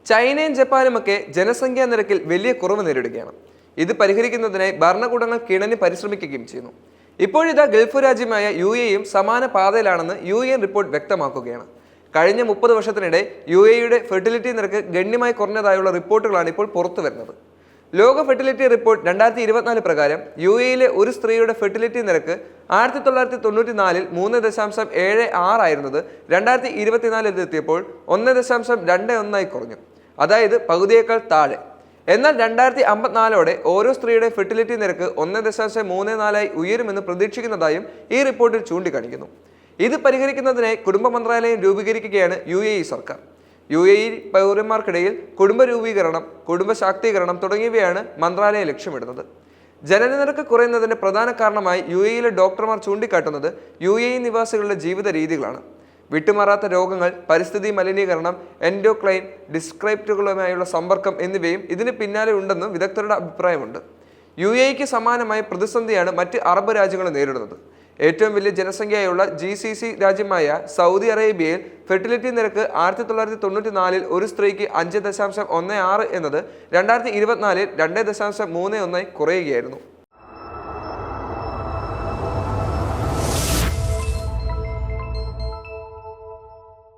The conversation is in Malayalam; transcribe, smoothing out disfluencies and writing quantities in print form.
ചൈനയും ജപ്പാനുമൊക്കെ ജനസംഖ്യാ നിരക്കിൽ വലിയ കുറവ് നേരിടുകയാണ്. ഇത് പരിഹരിക്കുന്നതിനായി ഭരണകൂടങ്ങൾ കിണഞ്ഞ് പരിശ്രമിക്കുകയും ചെയ്യുന്നു. ഇപ്പോഴിതാ ഗൾഫ് രാജ്യമായ UAEയും സമാന പാതയിലാണെന്ന് UN റിപ്പോർട്ട് വ്യക്തമാക്കുകയാണ്. കഴിഞ്ഞ 30 വർഷത്തിനിടെ UAEയുടെ ഫെർട്ടിലിറ്റി നിരക്ക് ഗണ്യമായി കുറഞ്ഞതായുള്ള റിപ്പോർട്ടുകളാണ് ഇപ്പോൾ പുറത്തു വരുന്നത്. ലോക ഫെർട്ടിലിറ്റി റിപ്പോർട്ട് 2024 പ്രകാരം UAEയിലെ ഒരു സ്ത്രീയുടെ ഫെർട്ടിലിറ്റി നിരക്ക് 1994-ൽ 3.76 ആയിരുന്നത് 2024 എത്തിയപ്പോൾ 1.21 കുറഞ്ഞു. അതായത് പകുതിയേക്കാൾ താഴെ. എന്നാൽ 2054 ഓരോ സ്ത്രീയുടെ ഫെർട്ടിലിറ്റി നിരക്ക് 1.34 ഉയരുമെന്ന് പ്രതീക്ഷിക്കുന്നതായും ഈ റിപ്പോർട്ടിൽ ചൂണ്ടിക്കാണിക്കുന്നു. ഇത് പരിഹരിക്കുന്നതിനായി കുടുംബ മന്ത്രാലയം രൂപീകരിക്കുകയാണ് UAE സർക്കാർ. UAE പൗരന്മാർക്കിടയിൽ കുടുംബ രൂപീകരണം, കുടുംബ ശാക്തീകരണം തുടങ്ങിയവയാണ് മന്ത്രാലയം ലക്ഷ്യമിടുന്നത്. ജനനനിരക്ക് കുറയുന്നതിന്റെ പ്രധാന കാരണമായി UAEയിലെ ഡോക്ടർമാർ ചൂണ്ടിക്കാട്ടുന്നത് UAE നിവാസികളുടെ ജീവിത രീതികളാണ്. വിട്ടുമാറാത്ത രോഗങ്ങൾ, പരിസ്ഥിതി മലിനീകരണം, എൻഡോക്രൈൻ ഡിസ്ക്രൈപ്റ്റുകളുമായുള്ള സമ്പർക്കം എന്നിവയും ഇതിന് പിന്നാലെ ഉണ്ടെന്നും വിദഗ്ധരുടെ അഭിപ്രായമുണ്ട്. UAEക്ക് സമാനമായ പ്രതിസന്ധിയാണ് മറ്റ് അറബ് രാജ്യങ്ങൾ നേരിടുന്നത്. ഏറ്റവും വലിയ ജനസംഖ്യയുള്ള GCC രാജ്യമായ സൗദി അറേബ്യയിൽ ഫെർട്ടിലിറ്റി നിരക്ക് 1994-ൽ ഒരു സ്ത്രീക്ക് 5.16 എന്നത് 2024-ൽ 2.31 കുറയുകയായിരുന്നു.